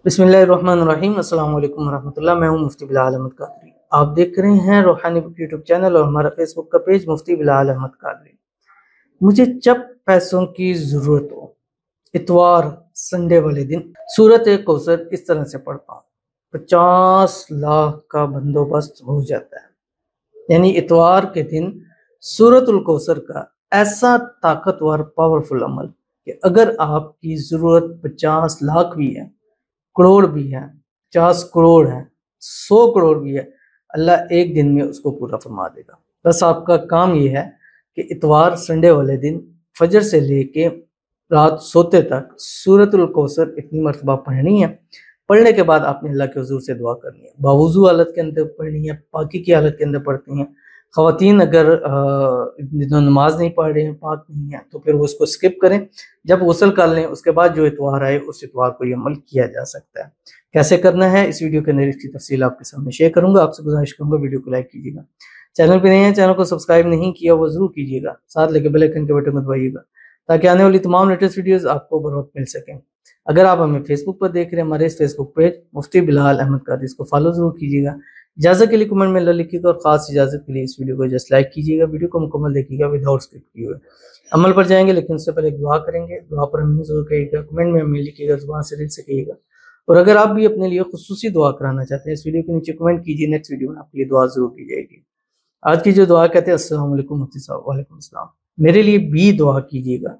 बिस्मिल्लाहिर्रहमानिर्रहीम। अस्सलाम वालेकुम रहमतुल्लाह। मैं हूं मुफ्ती बिलाल अहमद कादरी। आप देख रहे हैं रूहानी बुक यूट्यूब चैनल और हमारा फेसबुक का पेज मुफ्ती बिलाल अहमद कादरी। मुझे जब पैसों की ज़रूरत हो, इतवार संडे वाले दिन सूरत कौसर इस तरह से पढ़ता हूँ, 50 लाख का बंदोबस्त हो जाता है। यानी इतवार के दिन सूरतुल कौसर का ऐसा ताकतवर पावरफुल अमल कि अगर आपकी ज़रूरत 50 लाख भी है, करोड़ भी है, 50 करोड़ है, 100 करोड़ भी है, अल्लाह एक दिन में उसको पूरा फरमा देगा। बस आपका काम ये है कि इतवार संडे वाले दिन फजर से लेके रात सोते तक सूरतुल कौसर इतनी मरतबा पढ़नी है। पढ़ने के बाद आपने अल्लाह के हुजूर से दुआ करनी है। बावुज़ू हालत के अंदर पढ़नी है, पाकी की हालत के अंदर पढ़ती हैं। ख़वातीन अगर नमाज नहीं पढ़ रहे हैं, पाक नहीं है, तो फिर वो उसको स्किप करें। जब गुस्ल कर लें उसके बाद जो इतवार आए उस इतवार को ये अमल किया जा सकता है। कैसे करना है इस वीडियो के अंदर इसकी तफसील आपके सामने शेयर करूंगा। आपसे गुजारिश करूंगा वीडियो को लाइक कीजिएगा, चैनल पे नए हैं चैनल को सब्सक्राइब नहीं किया वो जरूर कीजिएगा, साथ लेके बेल आइकन के बटन को दबाइएगा ताकि आने वाली तमाम लेटेस्ट वीडियोस आपको बर वक्त मिल सकें। अगर आप हमें फेसबुक पर देख रहे हैं, हमारे इस फेसबुक पेज मुफ्ती बिलाल अहमद कादरी, इसको फॉलो जरूर कीजिएगा। इजाज़त के लिए कमेंट में अल्लाह लिखिएगा और ख़ास इजाज़त के लिए इस वीडियो को जस्ट लाइक कीजिएगा। वीडियो को मुकम्मल देखिएगा विदाउट स्किप किए हुए। अमल पर जाएंगे लेकिन उससे पहले एक दुआ करेंगे। दुआ पर हमें जरूर कहिएगा, कमेंट में हमें लिखिएगा, ज़ुबान से दिल से कहिएगा। और अगर आप भी अपने लिए खुसूसी दुआ कराना चाहते हैं, इस वीडियो के नीचे कमेंट कीजिए, नेक्स्ट वीडियो में आपके लिए दुआ जरूर की जाएगी। आज की जो दुआ कहते हैं, अस्सलाम वालेकुम मुफ्ती साहब। वालेकुम अस्सलाम। मेरे लिए भी दुआ कीजिएगा।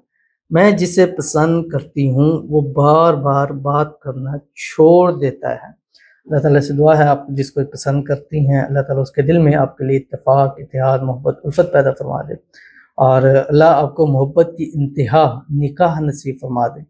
मैं जिसे पसंद करती हूँ वो बार बार बात करना छोड़ देता है। अल्लाह ताला से दुआ है, आप जिसको पसंद करती हैं अल्लाह ताला उसके दिल में आपके लिए इत्तेफाक, इत्तेहाद, मोहब्बत, उल्फत पैदा फरमा दे और अल्लाह आपको मोहब्बत की इंतहा निकाह नसीब फरमा दे।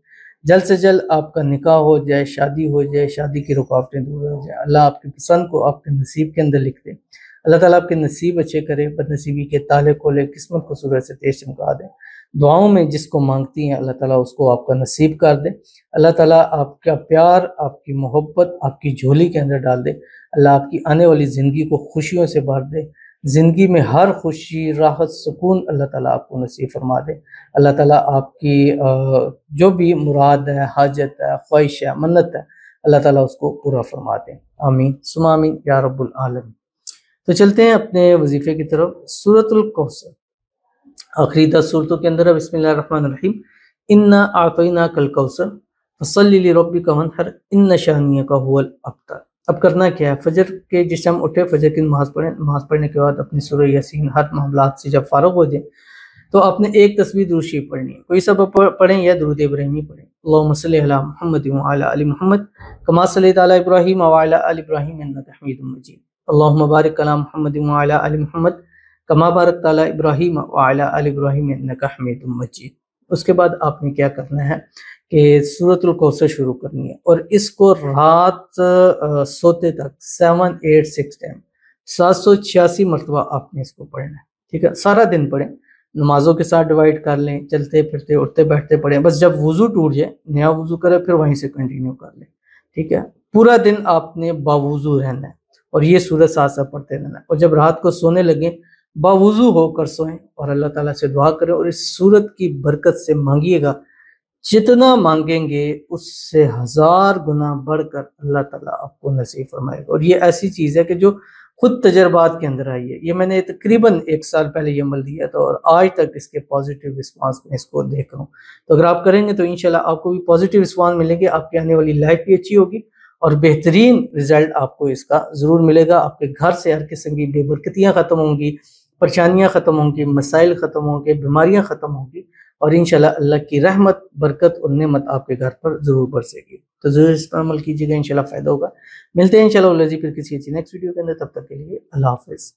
जल्द से जल्द आपका निकाह हो जाए, शादी हो जाए, शादी की रुकावटें दूर हो जाए। अल्लाह आपकी पसंद को आपके नसीब के अंदर लिख दे। अल्लाह ताला आपके नसीब अच्छे करे, बदनसीबी के ताले खोले, किस्मत को सूरज से तेज चमका दे। दुआओं में जिसको मांगती हैं अल्लाह ताला उसको आपका नसीब कर दे। अल्लाह ताला आपका प्यार, आपकी मोहब्बत आपकी झोली के अंदर डाल दे। अल्लाह आपकी आने वाली ज़िंदगी को खुशियों से भर दे। ज़िंदगी में हर खुशी, राहत, सुकून अल्लाह ताला आपको नसीब फरमा दे। अल्लाह ताला आपकी जो भी मुराद है, हाजत है, ख्वाहिश है, मन्नत है, अल्लाह ताला उसको पूरा फरमा दे। आमीन सुम्मा आमीन या रब्बुल आलमीन। तो चलते हैं अपने वजीफे की तरफ। सूरतुल कौसर आखिरी 10 सूरतों के अंदर है। बिस्मिल्लाहिर्रहमानिर्रहीम। इन्ना आतैना कल कौसर फसल्लि लिरब्बिका वन्हर इन्न शानियका हुवल अब्तर। अब करना क्या है, फजर के जिस टाइम उठे फजर की नमाज पढ़ें। नमाज पढ़ने के बाद अपनी सूरह यासीन हर मामलात से जब फारुग हो जाए तो आपने एक तस्बीह दुरूद शरीफ पढ़नी है। कोई सब पढ़ें या दुरूद इब्राहिमी पढ़ें। अल्लाहुम्मा सल्लि अला मुहम्मद व अला आलि मुहम्मद कमा सल्लैता अला इब्राहीम व अला आलि इब्राहीम इन्नका हमीदुम मजीद। अल्लाहुम्मा बारिक अला मुहम्मद व अला आलि मुहम्मद कमा बारकता अला इब्राहीम व अला आलि इब्राहीम इन्नका हमीदुम मजीद। उसके बाद आपने क्या करना है कि सूरतुल कौसर शुरू करनी है और इसको रात सोते तक 786 टाइम 786 मरतबा आपने इसको पढ़ना है। ठीक है, सारा दिन पढ़ें, नमाजों के साथ डिवाइड कर लें, चलते फिरते उठते बैठते पढ़ें। बस जब वुज़ू टूट जाए नया वुज़ू करें, फिर वहीं से कंटिन्यू कर लें। ठीक है, पूरा दिन आपने बावुज़ू रहना है और ये सूरत साथ साथ पढ़ते रहना है। और जब रात को सोने लगे बावुज़ू होकर सोएं और अल्लाह ताला से दुआ करें और इस सूरत की बरकत से मांगिएगा। जितना मांगेंगे उससे 1000 गुना बढ़कर अल्लाह ताला आपको नसीब फरमाएगा। और ये ऐसी चीज़ है कि जो खुद तजर्बात के अंदर आई है। ये मैंने तकरीबन 1 साल पहले ये अमल दिया था और आज तक इसके पॉजिटिव रिस्पांस में इसको देख रहा हूँ। तो अगर आप करेंगे तो इंशाल्लाह आपको भी पॉजिटिव रिस्पांस मिलेंगे, आपकी आने वाली लाइफ भी अच्छी होगी और बेहतरीन रिजल्ट आपको इसका ज़रूर मिलेगा। आपके घर से हर किस्म की बेबरकतियाँ ख़त्म होंगी, परेशानियाँ ख़त्म होंगी, मसाइल ख़त्म होंगे, बीमारियाँ ख़त्म होंगी और इंशाल्लाह अल्लाह की रहमत, बरकत और नेमत आपके घर पर ज़रूर बरसेगी। तो ज़रूर इस पर अमल कीजिएगा, इंशाल्लाह फ़ायदा होगा। मिलते हैं इंशाल्लाह फिर किसी अच्छी नेक्स्ट वीडियो के अंदर। तब तक के लिए अल्लाह हाफ़िज़।